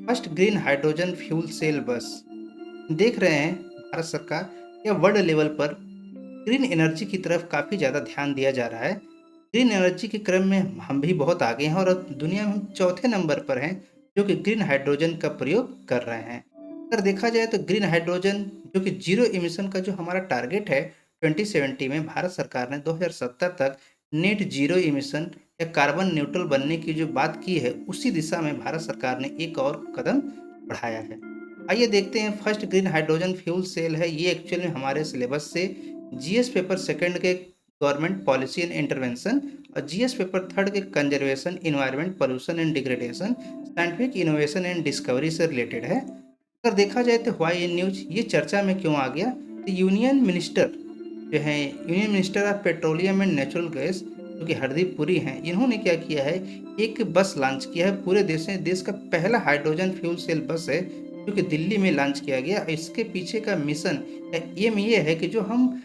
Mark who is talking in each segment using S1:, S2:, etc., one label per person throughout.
S1: First green hydrogen fuel cell bus. देख रहे हैं भारत सरकार या वर्ल्ड लेवल पर ग्रीन एनर्जी की तरफ काफ़ी ज़्यादा ध्यान दिया जा रहा है। ग्रीन एनर्जी के क्रम में हम भी बहुत आगे हैं और अब दुनिया में हम चौथे नंबर पर हैं जो कि ग्रीन हाइड्रोजन का प्रयोग कर रहे हैं। अगर देखा जाए तो ग्रीन हाइड्रोजन जो कि जीरो इमिशन का जो हमारा टारगेट है 2070 में, भारत सरकार ने 2070 तक नेट जीरो इमिशन या कार्बन न्यूट्रल बनने की जो बात की है, उसी दिशा में भारत सरकार ने एक और कदम बढ़ाया है। आइए देखते हैं first green hydrogen fuel cell है। ये एक्चुअल में हमारे सिलेबस से जीएस पेपर सेकंड के गवर्नमेंट पॉलिसी एंड इंटरवेंशन और जीएस पेपर थर्ड के conservation environment pollution and degradation scientific innovation and discovery से रिलेटेड है। अगर देखा जाए तो व्हाई इन न्यूज ये चर्चा में क्यों आ गया, तो union minister of petroleum and natural gas जो कि हरदीप पुरी हैं, इन्होंने क्या किया है, एक बस लॉन्च किया है। पूरे देश का पहला हाइड्रोजन फ्यूल सेल बस है जो कि दिल्ली में लॉन्च किया गया। इसके पीछे का मिशन या एम ये है कि जो हम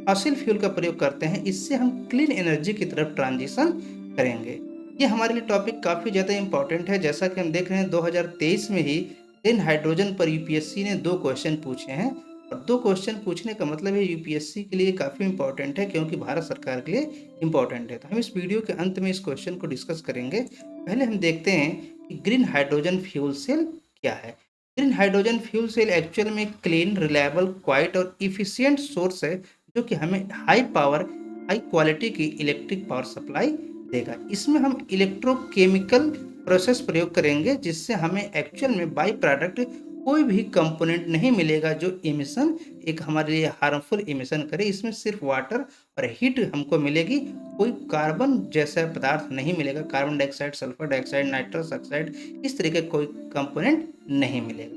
S1: फॉसिल फ्यूल का प्रयोग करते हैं, इससे हम क्लीन एनर्जी की तरफ ट्रांजिशन करेंगे। ये हमारे लिए टॉपिक काफ़ी ज़्यादा इम्पोर्टेंट है। जैसा कि हम देख रहे हैं 2023 में ही ग्रीन हाइड्रोजन पर यूपीएससी ने 2 क्वेश्चन पूछे हैं और 2 क्वेश्चन पूछने का मतलब है यूपीएससी के लिए काफ़ी इम्पोर्टेंट है, क्योंकि भारत सरकार के लिए इम्पोर्टेंट है। तो हम इस वीडियो के अंत में इस क्वेश्चन को डिस्कस करेंगे। पहले हम देखते हैं कि ग्रीन हाइड्रोजन फ्यूल सेल क्या है। Green hydrogen fuel cell actual में क्लीन, रिलायबल, क्वाइट और इफिशियंट सोर्स है जो कि हमें हाई क्वालिटी की इलेक्ट्रिक पावर सप्लाई देगा। इसमें हम इलेक्ट्रोकेमिकल प्रोसेस प्रयोग करेंगे जिससे हमें एक्चुअल में बाई प्रोडक्ट कोई भी कंपोनेंट नहीं मिलेगा जो इमिशन एक हमारे लिए हार्मफुल इमिशन करे। इसमें सिर्फ वाटर और हीट हमको मिलेगी, कोई कार्बन जैसा पदार्थ नहीं मिलेगा। Carbon dioxide, sulphur dioxide, nitrous oxide, इस तरह के कोई कंपोनेंट नहीं मिलेगा।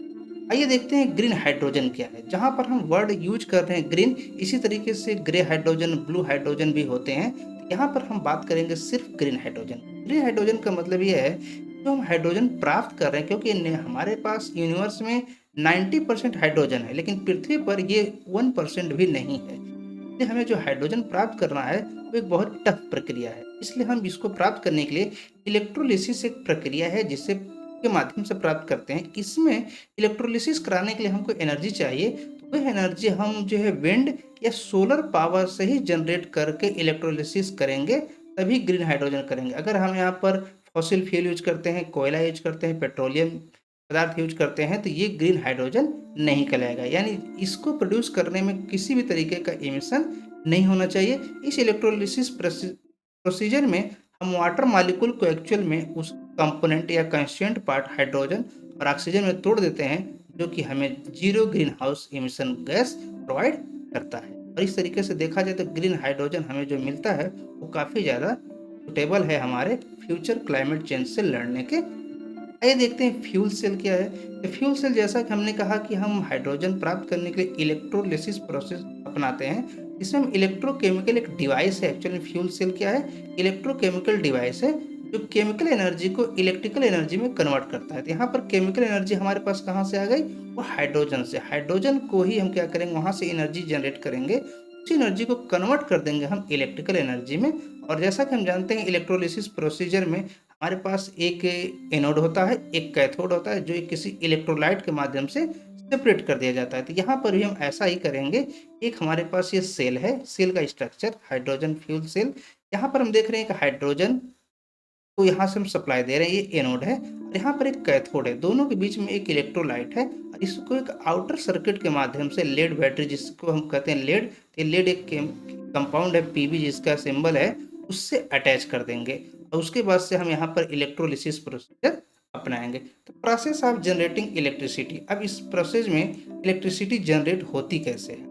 S1: आइए देखते हैं ग्रीन हाइड्रोजन क्या है। जहां पर हम वर्ड यूज कर रहे हैं ग्रीन, इसी तरीके से ग्रे हाइड्रोजन, ब्लू हाइड्रोजन भी होते हैं। यहाँ पर हम बात करेंगे सिर्फ ग्रीन हाइड्रोजन। ग्रीन हाइड्रोजन का मतलब ये है जो हम हाइड्रोजन प्राप्त कर रहे हैं, क्योंकि हमारे पास यूनिवर्स में 90% हाइड्रोजन है, लेकिन पृथ्वी पर ये 1% भी नहीं है। इसलिए हमें जो हाइड्रोजन प्राप्त करना है वो एक बहुत टफ प्रक्रिया है। इसलिए हम इसको प्राप्त करने के लिए इलेक्ट्रोलिसिस एक प्रक्रिया है जिससे के माध्यम से प्राप्त करते हैं। इसमें इलेक्ट्रोलिसिस कराने के लिए हमको एनर्जी चाहिए, तो वह एनर्जी हम जो है विंड या सोलर पावर से ही जनरेट करके इलेक्ट्रोलिसिस करेंगे, तभी ग्रीन हाइड्रोजन करेंगे। अगर हम यहाँ पर फॉसिल फ्यूल यूज करते हैं, कोयला यूज करते हैं, पेट्रोलियम पदार्थ यूज करते हैं, तो ये ग्रीन हाइड्रोजन नहीं कहलाएगा। यानी इसको प्रोड्यूस करने में किसी भी तरीके का इमिशन नहीं होना चाहिए। इस इलेक्ट्रोलिसिस प्रोसीजर में हम वाटर मॉलिक्यूल को एक्चुअल में उस कंपोनेंट या कंस्टिट्यूएंट पार्ट हाइड्रोजन और ऑक्सीजन में तोड़ देते हैं, जो कि हमें zero green house emission gas provide करता है। और इस तरीके से देखा जाए तो ग्रीन हाइड्रोजन हमें जो मिलता है वो काफ़ी ज़्यादा सुटेबल है हमारे फ्यूचर क्लाइमेट चेंज से लड़ने के। आइए देखते हैं फ्यूल सेल क्या है। तो फ्यूल सेल, जैसा कि हमने कहा कि हम हाइड्रोजन प्राप्त करने के लिए इलेक्ट्रोलिसिस प्रोसेस अपनाते हैं। इसमें हम इलेक्ट्रोकेमिकल एक डिवाइस है। एक्चुअली फ्यूल सेल क्या है, इलेक्ट्रोकेमिकल डिवाइस है जो केमिकल एनर्जी को इलेक्ट्रिकल एनर्जी में कन्वर्ट करता है। तो यहाँ पर केमिकल एनर्जी हमारे पास कहाँ से आ गई, वो हाइड्रोजन से। हाइड्रोजन को ही हम क्या करेंगे, वहाँ से एनर्जी जनरेट करेंगे, उसी एनर्जी को कन्वर्ट कर देंगे हम इलेक्ट्रिकल एनर्जी में। और जैसा कि हम जानते हैं इलेक्ट्रोलिसिस प्रोसीजर में हमारे पास एक एनोड होता है, एक कैथोड होता है, जो एक किसी इलेक्ट्रोलाइट के माध्यम से सेपरेट कर दिया जाता है। तो यहाँ पर भी हम ऐसा ही करेंगे। एक हमारे पास ये सेल है, सेल का स्ट्रक्चर हाइड्रोजन फ्यूल सेल। यहाँ पर हम देख रहे हैं कि हाइड्रोजन को यहाँ से हम सप्लाई दे रहे हैं, ये एनोड है, और यहाँ पर एक कैथोड है। दोनों के बीच में एक इलेक्ट्रोलाइट है और इसको एक आउटर सर्किट के माध्यम से लेड बैटरी, जिसको हम कहते हैं लेड, ये लेड एक कंपाउंड है पीबी जिसका सिंबल है, उससे अटैच कर देंगे। और उसके बाद से हम यहाँ पर इलेक्ट्रोलिसिस प्रोसीजर अपनाएंगे। तो प्रोसेस ऑफ जनरेटिंग इलेक्ट्रिसिटी। अब इस प्रोसेस में इलेक्ट्रिसिटी जनरेट होती कैसे है,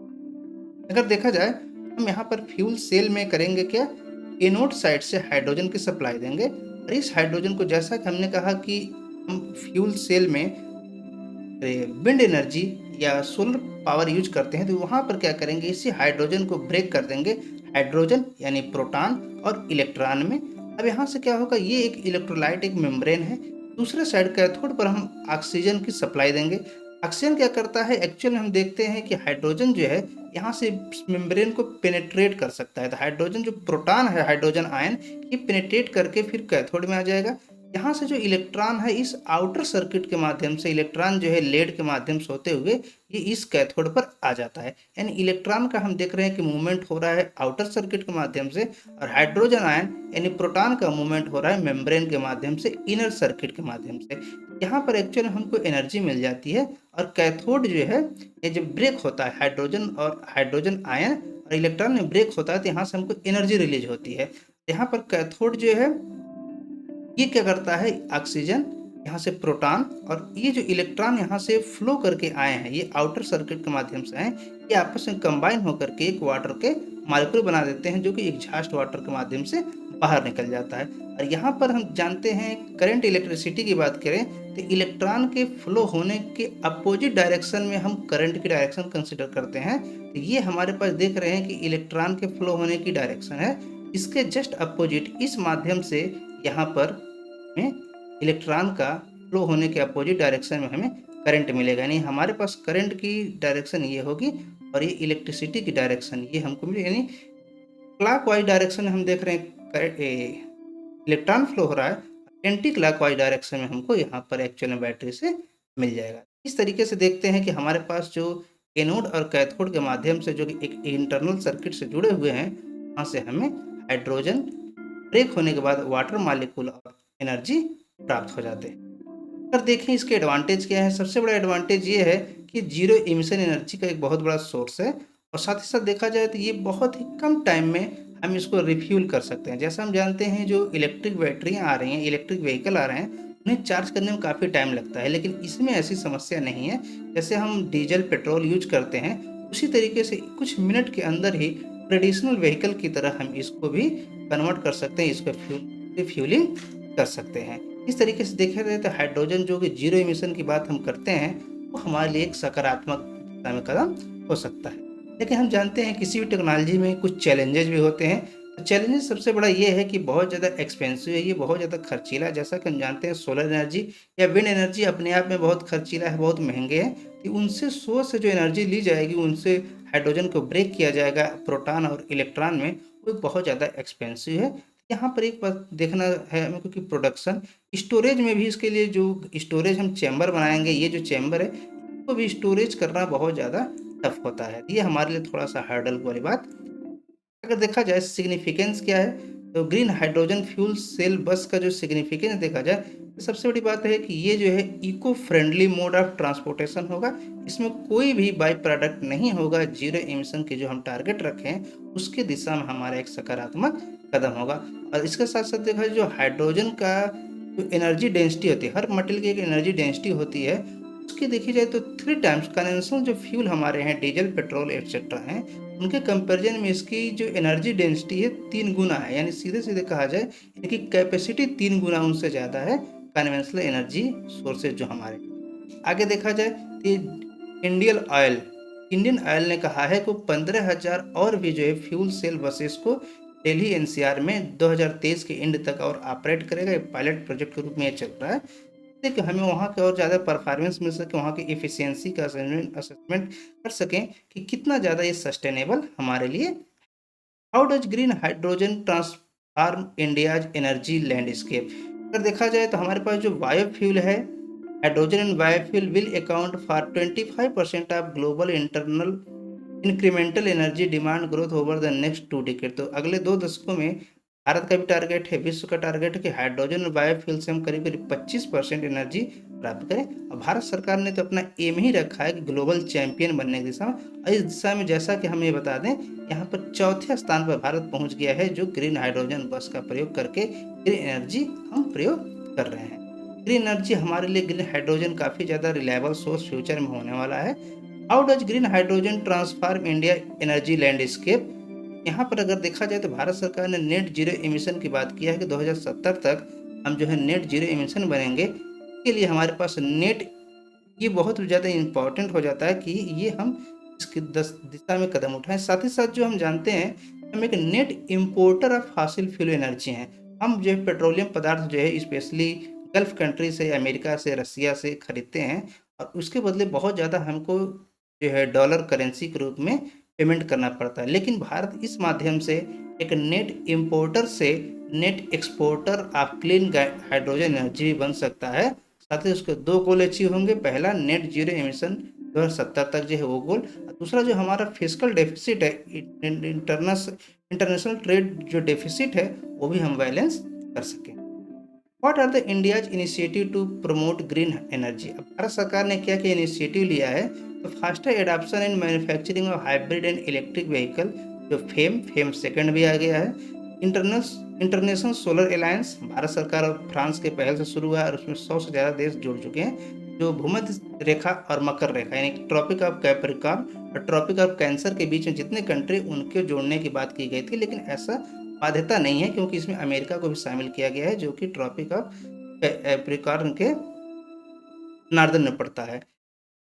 S1: अगर देखा जाए हम यहाँ पर फ्यूल सेल में करेंगे क्या, एनोड साइड से हाइड्रोजन की सप्लाई देंगे और इस हाइड्रोजन को, जैसा कि हमने कहा कि हम फ्यूल सेल में विंड एनर्जी या सोलर पावर यूज करते हैं, तो वहाँ पर क्या करेंगे, इसी हाइड्रोजन को ब्रेक कर देंगे हाइड्रोजन यानी प्रोटॉन और इलेक्ट्रॉन में। अब यहाँ से क्या होगा, ये एक इलेक्ट्रोलाइट एक मेम्ब्रेन है, दूसरे साइड कैथोड पर हम ऑक्सीजन की सप्लाई देंगे। ऑक्सीजन क्या करता है, एक्चुअली हम देखते हैं कि हाइड्रोजन जो है यहाँ से मेम्ब्रेन को पेनेट्रेट कर सकता है। तो हाइड्रोजन जो प्रोटॉन है, हाइड्रोजन आयन, ये पेनेट्रेट करके फिर कैथोड में आ जाएगा। यहाँ से जो इलेक्ट्रॉन है इस आउटर सर्किट के माध्यम से इलेक्ट्रॉन जो है लेड के माध्यम से होते हुए ये इस कैथोड पर आ जाता है। यानी इलेक्ट्रॉन का हम देख रहे हैं कि मूवमेंट हो रहा है आउटर सर्किट के माध्यम से, और हाइड्रोजन आयन यानी प्रोटॉन का मूवमेंट हो रहा है मेम्ब्रेन के माध्यम से, इनर सर्किट के माध्यम से। यहाँ पर एक्चुअली हमको एनर्जी मिल जाती है, और कैथोड जो है ये जब ब्रेक होता है हाइड्रोजन आयन और इलेक्ट्रॉन में ब्रेक होता है तो यहाँ से हमको एनर्जी रिलीज होती है। यहाँ पर कैथोड जो है ये क्या करता है, ऑक्सीजन यहाँ से प्रोटॉन और ये जो इलेक्ट्रॉन यहाँ से फ्लो करके आए हैं ये आउटर सर्किट के माध्यम से आए, ये आपस में कंबाइन होकर के एक वाटर के मॉलिक्यूल बना देते हैं जो कि एग्जॉस्ट वाटर के माध्यम से बाहर निकल जाता है। और यहाँ पर हम जानते हैं करंट इलेक्ट्रिसिटी की बात करें तो इलेक्ट्रॉन के फ्लो होने के अपोजिट डायरेक्शन में हम करंट की डायरेक्शन कंसिडर करते हैं। तो ये हमारे पास देख रहे हैं कि इलेक्ट्रॉन के फ्लो होने की डायरेक्शन है, इसके जस्ट अपोजिट इस माध्यम से यहाँ पर में इलेक्ट्रॉन का फ्लो होने के अपोजिट डायरेक्शन में हमें करंट मिलेगा। यानी हमारे पास करंट की डायरेक्शन ये होगी और ये इलेक्ट्रिसिटी की डायरेक्शन ये हमको मिलेगी। यानी क्लॉकवाइज डायरेक्शन में हम देख रहे हैं इलेक्ट्रॉन फ्लो हो रहा है, एंटी क्लॉकवाइज डायरेक्शन में हमको यहाँ पर एक्चुअल में बैटरी से मिल जाएगा। इस तरीके से देखते हैं कि हमारे पास जो एनोड और कैथोड के माध्यम से जो कि एक इंटरनल सर्किट से जुड़े हुए हैं, वहाँ से हमें हाइड्रोजन ब्रेक होने के बाद वाटर मॉलिक्यूल और एनर्जी प्राप्त हो जाते हैं। अगर देखें इसके एडवांटेज क्या है, सबसे बड़ा एडवांटेज ये है कि जीरो इमिशन एनर्जी का एक बहुत बड़ा सोर्स है, और साथ ही साथ देखा जाए तो ये बहुत ही कम टाइम में हम इसको रिफ्यूल कर सकते हैं। जैसा हम जानते हैं जो इलेक्ट्रिक बैटरियाँ आ रही हैं, इलेक्ट्रिक व्हीकल आ रहे हैं, उन्हें चार्ज करने में काफ़ी टाइम लगता है, लेकिन इसमें ऐसी समस्या नहीं है। जैसे हम डीजल पेट्रोल यूज करते हैं उसी तरीके से कुछ मिनट के अंदर ही ट्रेडिशनल व्हीकल की तरह हम इसको भी कन्वर्ट कर सकते हैं, इसको रिफ्यूलिंग कर सकते हैं। इस तरीके से देखा जाए तो हाइड्रोजन जो कि जीरो इमिशन की बात हम करते हैं वो हमारे लिए एक सकारात्मक दिशा में कदम हो सकता है। लेकिन हम जानते हैं किसी भी टेक्नोलॉजी में कुछ चैलेंजेस भी होते हैं। तो चैलेंजेस सबसे बड़ा ये है कि बहुत ज़्यादा एक्सपेंसिव है, ये बहुत ज़्यादा खर्चीला है। जैसा कि हम जानते हैं सोलर एनर्जी या विंड एनर्जी अपने आप में बहुत खर्चीला है, बहुत महंगे हैं। तो उनसे सोर्स से जो एनर्जी ली जाएगी उनसे हाइड्रोजन को ब्रेक किया जाएगा प्रोटॉन और इलेक्ट्रॉन में, वो बहुत ज़्यादा एक्सपेंसिव है। यहाँ पर एक बात देखना है हमें, क्योंकि प्रोडक्शन स्टोरेज में भी इसके लिए जो स्टोरेज हम चैम्बर बनाएंगे, ये जो चैम्बर है इसको भी स्टोरेज करना बहुत ज़्यादा टफ होता है। ये हमारे लिए थोड़ा सा हर्डल वाली बात। अगर देखा जाए सिग्निफिकेंस क्या है, तो ग्रीन हाइड्रोजन फ्यूल सेल बस का जो सिग्निफिकेंस देखा जाए तो सबसे बड़ी बात है कि ये जो है eco friendly mode of transportation होगा। इसमें कोई भी बाई प्रोडक्ट नहीं होगा। जीरो एमिशन के जो हम टारगेट रखे हैं उसके दिशा में हमारा एक सकारात्मक कदम होगा। और इसके साथ साथ देखा जाए जो हाइड्रोजन का जो एनर्जी डेंसिटी होती है, हर मटेरियल की एक एनर्जी डेंसिटी होती है, उसकी देखी जाए तो 3 टाइम्स कन्वेंशनल जो फ्यूल हमारे हैं डीजल पेट्रोल एक्सेट्रा हैं उनके कंपैरिजन में इसकी जो एनर्जी डेंसिटी है 3 गुना है। यानी सीधे-सीधे कहा जाए इनकी कैपेसिटी 3 गुना उनसे ज़्यादा है कन्वेंशनल एनर्जी सोर्सेज जो हमारे। आगे देखा जाए तो इंडियन ऑयल इंडियन ऑयल ने कहा है कि 15,000 और भी जो है फ्यूल सेल बसेस को दिल्ली एनसीआर में 2023 के एंड तक और ऑपरेट करेगा। एक पायलट प्रोजेक्ट के रूप में ये चल रहा है, ताकि हमें वहाँ के और ज़्यादा परफॉर्मेंस मिल सके, वहाँ की एफिशिएंसी का असेसमेंट कर सकें कि कितना ज़्यादा ये सस्टेनेबल हमारे लिए। How does green hydrogen transform India's energy landscape. अगर देखा जाए तो हमारे पास जो बायोफ्यूल है hydrogen and biofuel will account for 25% of global internal incremental energy demand growth over the next 2 decade. तो अगले 2 दशकों में भारत का भी टारगेट है, विश्व का टारगेट है कि हाइड्रोजन और बायोफ्यूल से हम करीब करीब 25% एनर्जी प्राप्त करें। और भारत सरकार ने तो अपना एम ही रखा है कि ग्लोबल चैंपियन बनने की दिशा में। और इस दिशा में जैसा कि हम ये बता दें यहाँ पर चौथे स्थान पर भारत पहुँच गया है, जो ग्रीन हाइड्रोजन बस का प्रयोग करके ग्रीन एनर्जी हम प्रयोग कर रहे हैं। ग्रीन एनर्जी हमारे लिए ग्रीन हाइड्रोजन काफ़ी ज़्यादा रिलायबल सोर्स फ्यूचर में होने वाला है। How does green hydrogen transform India energy landscape. यहाँ पर अगर देखा जाए तो भारत सरकार ने नेट जीरो एमिशन की बात किया है कि 2070 तक हम जो है नेट जीरो एमिशन बनेंगे। इसके लिए हमारे पास नेट ये बहुत ज़्यादा इम्पोर्टेंट हो जाता है कि ये हम इसकी दिशा में कदम उठाएं। साथ ही साथ जो हम जानते हैं हम एक net importer of fossil fuel energy हैं। हम जो है पेट्रोलियम पदार्थ जो है स्पेशली गल्फ कंट्री से, अमेरिका से, रसिया से खरीदते हैं, और उसके बदले बहुत ज़्यादा हमको जो है डॉलर करेंसी के रूप में पेमेंट करना पड़ता है। लेकिन भारत इस माध्यम से एक नेट इम्पोर्टर से net exporter of clean hydrogen energy भी बन सकता है। साथ ही उसके 2 गोल अचीव होंगे। पहला, नेट जीरो एमिशन 2070 तक जो है वो गोल। दूसरा जो हमारा फिजिकल डेफिसिट है, इंटरनेशनल ट्रेड जो डेफिसिट है वो भी हम बैलेंस कर सकें। What are the India's initiative to promote green energy? अब भारत सरकार ने क्या क्या इनिशिएटिव लिया है? तो faster adaption and manufacturing of hybrid and electric vehicle, जो फेम सेकंड भी आ गया है। इंटरनेशनल सोलर अलायंस भारत सरकार और फ्रांस के पहल से शुरू हुआ है और उसमें 100 से ज़्यादा देश जुड़ चुके हैं। जो भूमध्य रेखा और मकर रेखा यानी ट्रॉपिक ऑफ कैप्रिकॉर्न और ट्रॉपिक ऑफ कैंसर के बीच में जितने कंट्री उनके जोड़ने की बात की गई थी, लेकिन ऐसा बाध्यता नहीं है क्योंकि इसमें अमेरिका को भी शामिल किया गया है जो कि ट्रॉपिक ऑफ कैप्रिकॉर्न के नॉर्दर्न में पड़ता है।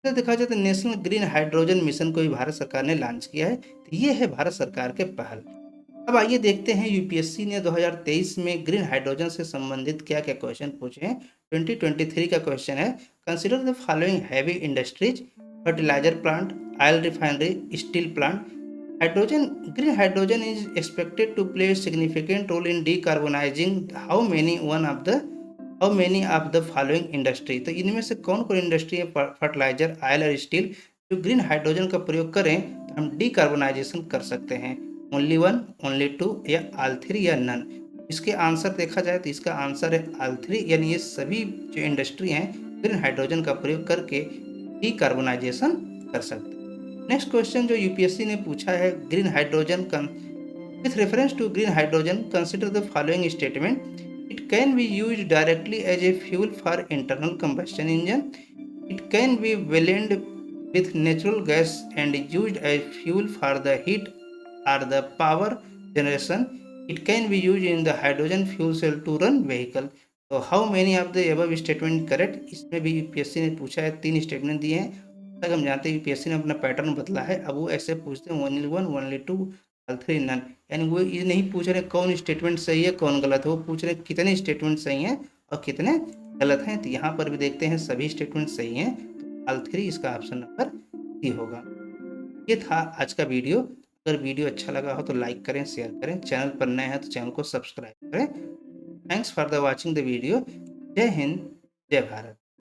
S1: तो देखा जाए तो नेशनल ग्रीन हाइड्रोजन मिशन को भी भारत सरकार ने लॉन्च किया है। तो ये है भारत सरकार के पहल। अब आइए देखते हैं यूपीएससी ने 2023 में ग्रीन हाइड्रोजन से संबंधित क्या क्या क्वेश्चन पूछे हैं। 2023 का क्वेश्चन है, consider the following heavy industries, fertiliser plant, oil refinery, steel plant. Green hydrogen is expected to play a significant role in decarbonizing how many of the following industry? तो इनमें से कौन कौन इंडस्ट्री है, फर्टिलाइजर, ऑयल और steel, जो green hydrogen का प्रयोग करें तो हम डिकार्बोनाइजेशन कर सकते हैं? ओनली वन, ओनली टू, या ऑल थ्री, या नन? इसके आंसर देखा जाए तो इसका आंसर है ऑल थ्री, यानी ये सभी जो इंडस्ट्री हैं ग्रीन हाइड्रोजन का प्रयोग करके डिकार्बोनाइजेशन कर सकते हैं। नेक्स्ट क्वेश्चन जो यूपीएससी ने पूछा है, green hydrogen with reference to green hydrogen consider the following statement. It can be use directly as a fuel for internal combustion engine, it can be blend with natural gas and used as fuel for the heat or the power generation, it can be used in the hydrogen fuel cell to run vehicle। तो how many of the above statement correct? इसमें भी UPSC ने पूछा है, 3 statement दिए हैं। तक हम जानते हैं यूपीएससी ने अपना पैटर्न बदला है। अब वो ऐसे पूछते हैं only one, only two, all three, none. यानी वो ये नहीं पूछ रहे कौन स्टेटमेंट सही है कौन गलत है, वो पूछ रहे कितने स्टेटमेंट सही हैं और कितने गलत हैं। तो यहाँ पर भी देखते हैं सभी स्टेटमेंट सही हैं, तो ऑल थ्री इसका ऑप्शन नंबर सी होगा। ये था आज का वीडियो। अगर वीडियो अच्छा लगा हो तो लाइक करें, शेयर करें, चैनल पर नए हैं तो चैनल को सब्सक्राइब करें। Thanks for the watching the video. जय हिंद, जय भारत।